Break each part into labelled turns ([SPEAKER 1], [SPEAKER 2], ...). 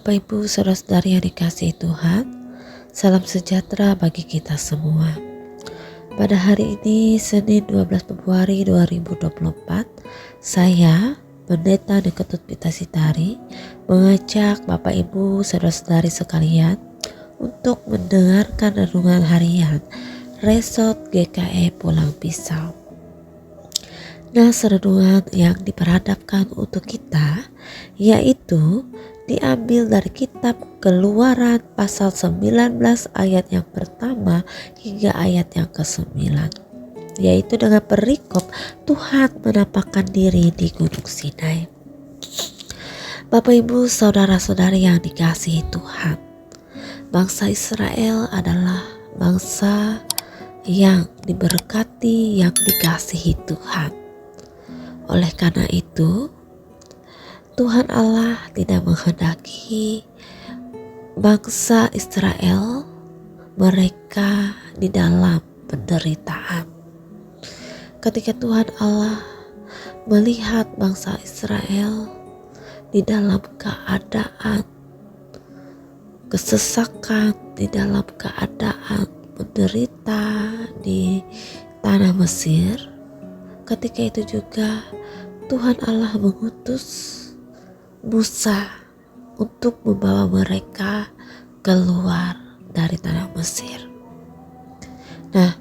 [SPEAKER 1] Bapak Ibu saudara-saudari yang dikasihi Tuhan, salam sejahtera bagi kita semua. Pada hari ini Senin 12 Februari 2024, saya Pendeta Deketut Pita Sitari mengajak Bapak Ibu saudara-saudari sekalian untuk mendengarkan renungan harian Resort GKE Pulang Pisau. Nah, renungan yang diperhadapkan untuk kita yaitu diambil dari kitab Keluaran pasal 19 ayat yang pertama hingga ayat yang ke-9, yaitu dengan perikop Tuhan menampakkan diri di Gunung Sinai. Bapak Ibu saudara-saudari yang dikasihi Tuhan, bangsa Israel adalah bangsa yang diberkati, yang dikasihi Tuhan. Oleh karena itu, Tuhan Allah tidak menghendaki bangsa Israel mereka di dalam penderitaan. Ketika Tuhan Allah melihat bangsa Israel di dalam keadaan kesesakan, di dalam keadaan menderita di tanah Mesir, ketika itu juga Tuhan Allah mengutus Musa untuk membawa mereka keluar dari tanah Mesir. Nah,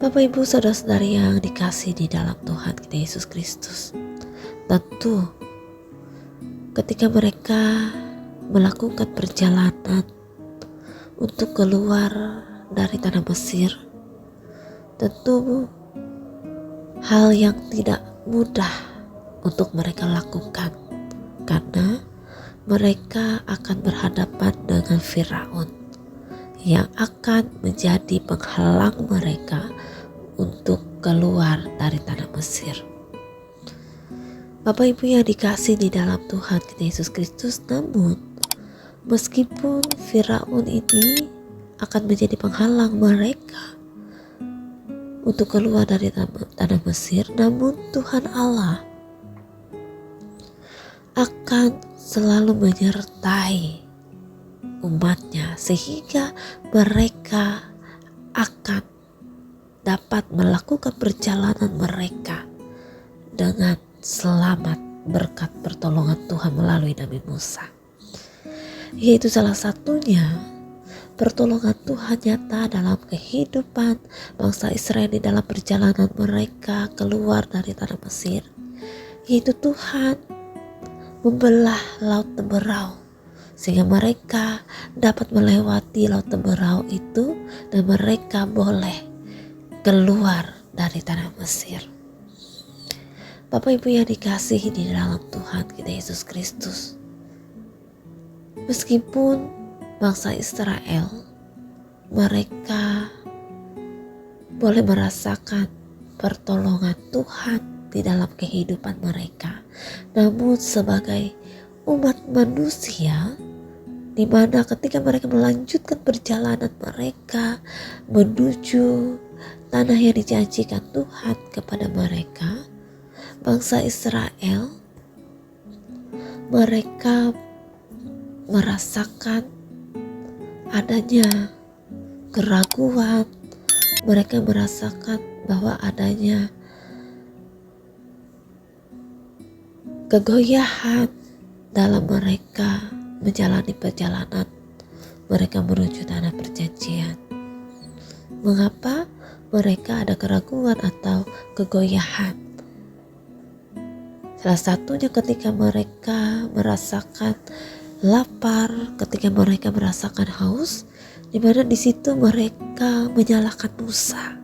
[SPEAKER 1] Bapak Ibu saudara-saudari yang dikasihi di dalam Tuhan kita Yesus Kristus, tentu ketika mereka melakukan perjalanan untuk keluar dari tanah Mesir, tentu hal yang tidak mudah untuk mereka lakukan, karena mereka akan berhadapan dengan Firaun yang akan menjadi penghalang mereka untuk keluar dari tanah Mesir. Bapak Ibu yang dikasihi di dalam Tuhan kita Yesus Kristus, namun meskipun Firaun ini akan menjadi penghalang mereka untuk keluar dari tanah Mesir, namun Tuhan Allah akan selalu menyertai umatnya sehingga mereka akan dapat melakukan perjalanan mereka dengan selamat berkat pertolongan Tuhan melalui Nabi Musa. Yaitu salah satunya pertolongan Tuhan nyata dalam kehidupan bangsa Israel di dalam perjalanan mereka keluar dari tanah Mesir, yaitu Tuhan membelah Laut Teberau sehingga mereka dapat melewati Laut Teberau itu dan mereka boleh keluar dari tanah Mesir. Bapak Ibu yang dikasihi di dalam Tuhan kita Yesus Kristus, meskipun bangsa Israel mereka boleh merasakan pertolongan Tuhan di dalam kehidupan mereka, namun sebagai umat manusia, di mana ketika mereka melanjutkan perjalanan mereka menuju tanah yang dijanjikan Tuhan kepada mereka, bangsa Israel mereka merasakan adanya keraguan, mereka merasakan bahwa adanya kegoyahan dalam mereka menjalani perjalanan mereka menuju tanah perjanjian. Mengapa mereka ada keraguan atau kegoyahan? Salah satunya ketika mereka merasakan lapar, ketika mereka merasakan haus, di mana di situ mereka menyalahkan Musa.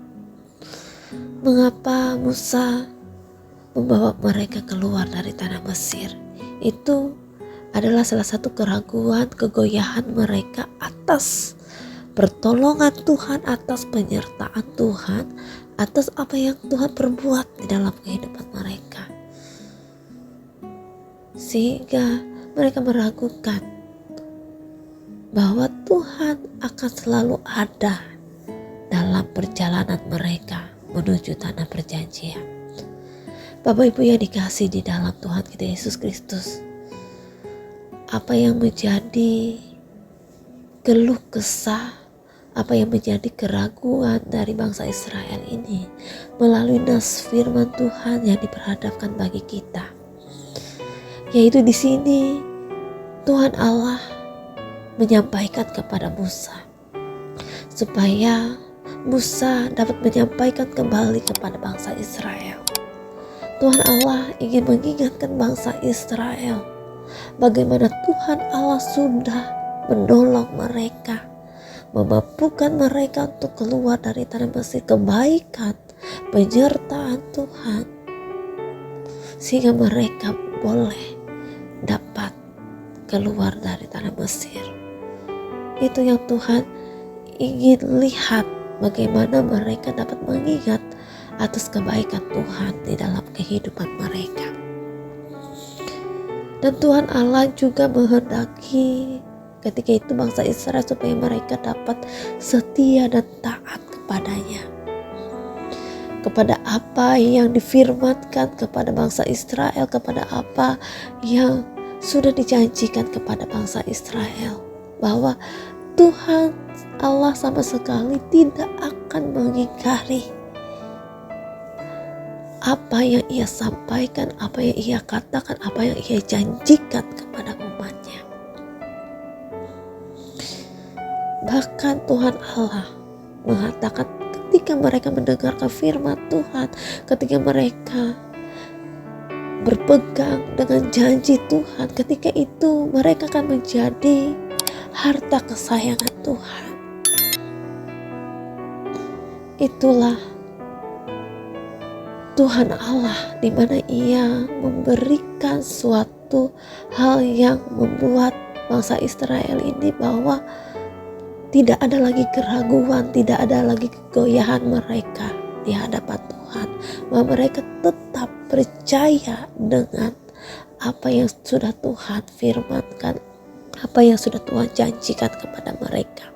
[SPEAKER 1] Mengapa Musa membawa mereka keluar dari tanah Mesir? Itu adalah salah satu keraguan, kegoyahan mereka atas pertolongan Tuhan, atas penyertaan Tuhan, atas apa yang Tuhan perbuat di dalam kehidupan mereka, sehingga mereka meragukan bahwa Tuhan akan selalu ada dalam perjalanan mereka menuju tanah perjanjian. Bapak Ibu yang dikasihi di dalam Tuhan kita Yesus Kristus, apa yang menjadi keluh kesah, apa yang menjadi keraguan dari bangsa Israel ini melalui nas firman Tuhan yang diperhadapkan bagi kita. Yaitu di sini Tuhan Allah menyampaikan kepada Musa supaya Musa dapat menyampaikan kembali kepada bangsa Israel. Tuhan Allah ingin mengingatkan bangsa Israel bagaimana Tuhan Allah sudah menolong mereka, memampukan mereka untuk keluar dari tanah Mesir, kebaikan, penyertaan Tuhan, sehingga mereka boleh dapat keluar dari tanah Mesir. Itu yang Tuhan ingin lihat, bagaimana mereka dapat mengingat atas kebaikan Tuhan di dalam kehidupan mereka. Dan Tuhan Allah juga menghendaki ketika itu bangsa Israel supaya mereka dapat setia dan taat kepadanya, kepada apa yang difirmankan kepada bangsa Israel, kepada apa yang sudah dijanjikan kepada bangsa Israel, bahwa Tuhan Allah sama sekali tidak akan mengingkari apa yang Ia sampaikan, apa yang Ia katakan, apa yang Ia janjikan kepada umatnya. Bahkan Tuhan Allah mengatakan ketika mereka mendengarkan firman Tuhan, ketika mereka berpegang dengan janji Tuhan, ketika itu mereka akan menjadi harta kesayangan Tuhan. Itulah Tuhan Allah, di mana Ia memberikan suatu hal yang membuat bangsa Israel ini bahwa tidak ada lagi keraguan, tidak ada lagi kegoyahan mereka di hadapan Tuhan, bahwa mereka tetap percaya dengan apa yang sudah Tuhan firmankan, apa yang sudah Tuhan janjikan kepada mereka.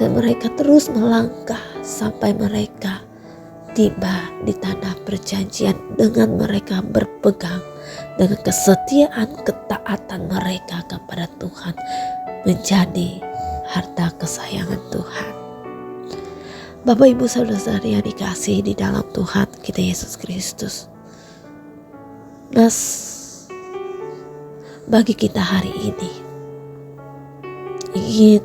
[SPEAKER 1] Dan mereka terus melangkah sampai mereka tiba di tanah perjanjian dengan mereka berpegang dengan kesetiaan, ketaatan mereka kepada Tuhan menjadi harta kesayangan Tuhan. Bapak Ibu Saudara-saudari yang dikasihi di dalam Tuhan kita Yesus Kristus, nas bagi kita hari ini ingin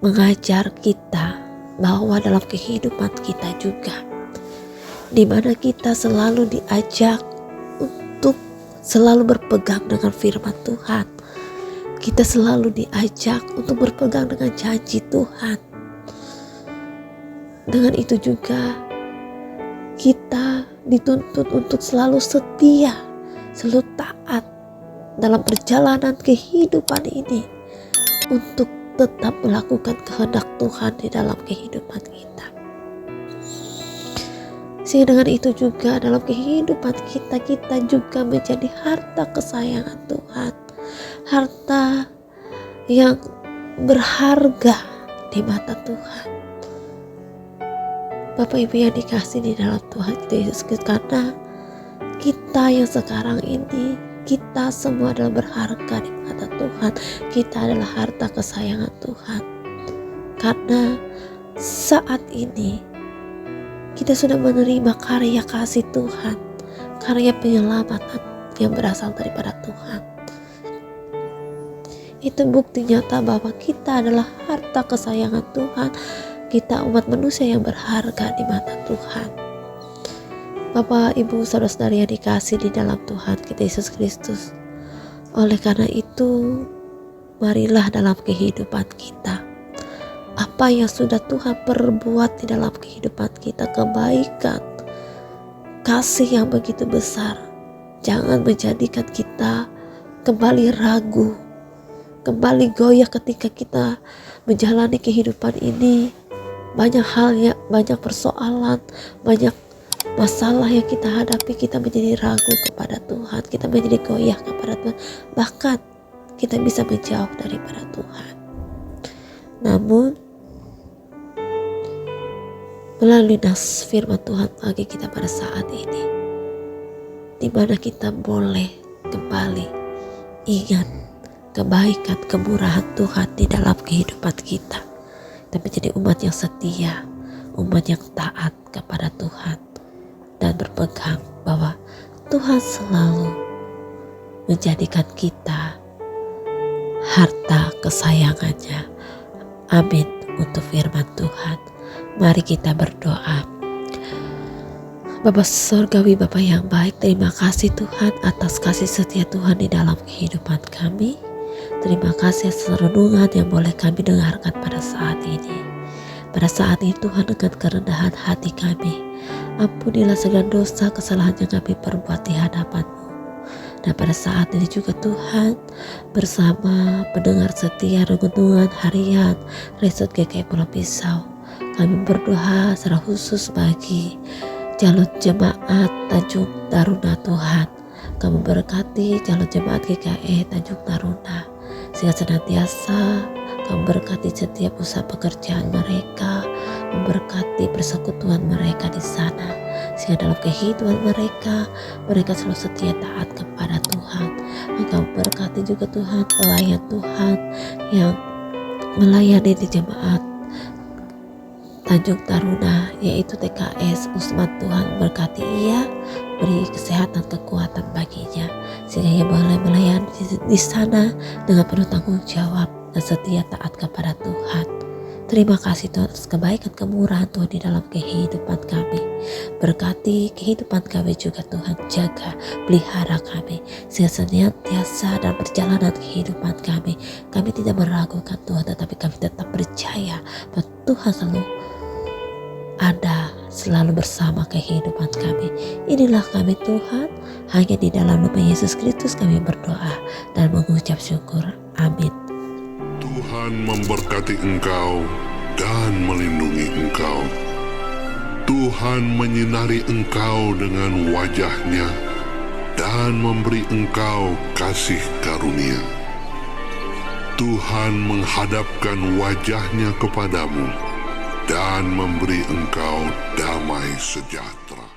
[SPEAKER 1] mengajar kita bahwa dalam kehidupan kita juga, di mana kita selalu diajak untuk selalu berpegang dengan firman Tuhan, kita selalu diajak untuk berpegang dengan janji Tuhan. Dengan itu juga kita dituntut untuk selalu setia, selalu taat dalam perjalanan kehidupan ini, untuk tetap melakukan kehendak Tuhan di dalam kehidupan kita. Sehingga dengan itu juga dalam kehidupan kita, kita juga menjadi harta kesayangan Tuhan, harta yang berharga di mata Tuhan. Bapak Ibu yang dikasih di dalam Tuhan kita Yesus Kristus, karena kita yang sekarang ini, kita semua adalah berharga di mata Tuhan. Kita adalah harta kesayangan Tuhan. Karena saat ini kita sudah menerima karya kasih Tuhan, karya penyelamatan yang berasal daripada Tuhan. Itu bukti nyata bahwa kita adalah harta kesayangan Tuhan. Kita umat manusia yang berharga di mata Tuhan. Bapak, Ibu, Saudara-saudari yang dikasih di dalam Tuhan kita Yesus Kristus. Oleh karena itu, marilah dalam kehidupan kita, apa yang sudah Tuhan perbuat di dalam kehidupan kita, kebaikan, kasih yang begitu besar, jangan menjadikan kita kembali ragu, kembali goyah ketika kita menjalani kehidupan ini. Banyak hal, banyak persoalan, banyak masalah yang kita hadapi, kita menjadi ragu kepada Tuhan, kita menjadi goyah kepada Tuhan, bahkan kita bisa menjauh daripada Tuhan. Namun melalui nas firman Tuhan bagi kita pada saat ini, di mana kita boleh kembali ingat kebaikan, kemurahan Tuhan di dalam kehidupan kita. Kita menjadi umat yang setia, umat yang taat kepada Tuhan, dan berpegang bahwa Tuhan selalu menjadikan kita harta kesayangannya. Amin untuk firman Tuhan. Mari kita berdoa. Bapa Surgawi, Bapa yang baik, terima kasih Tuhan atas kasih setia Tuhan di dalam kehidupan kami. Terima kasih atas renungan yang boleh kami dengarkan pada saat ini. Pada saat ini Tuhan, dengan kerendahan hati kami, ampunilah segala dosa kesalahan yang kami perbuat di hadapan-Mu. Dan pada saat ini juga Tuhan, bersama pendengar setia renungan harian Resort GKI Pulau Pisau, kami berdoa secara khusus bagi calon jemaat Tanjung Taruna Tuhan. Kamu berkati calon jemaat GKI Tanjung Taruna, sehingga senantiasa Kamu berkati setiap usaha pekerjaan mereka, memberkati persekutuan mereka di sana, sehingga dalam kehidupan mereka selalu setia taat kepada Tuhan. Engkau berkati juga Tuhan pelayan Tuhan yang melayani di jemaat Tanjung Taruna, yaitu TKS Usman. Tuhan berkati ia, beri kesehatan kekuatan baginya, sehingga ia boleh melayani di sana dengan penuh tanggung jawab dan setia taat kepada Tuhan. Terima kasih Tuhan atas kebaikan kemurahan Tuhan di dalam kehidupan kami. Berkati kehidupan kami juga Tuhan, jaga, pelihara kami, sehingga senantiasa dalam perjalanan kehidupan kami tidak meragukan Tuhan, tetapi kami tetap percaya bahwa Tuhan selalu ada, selalu bersama kehidupan kami. Inilah kami Tuhan, hanya di dalam nama Yesus Kristus kami berdoa dan mengucap syukur. Amin.
[SPEAKER 2] Tuhan memberkati engkau dan melindungi engkau. Tuhan menyinari engkau dengan wajah-Nya dan memberi engkau kasih karunia. Tuhan menghadapkan wajah-Nya kepadamu dan memberi engkau damai sejahtera.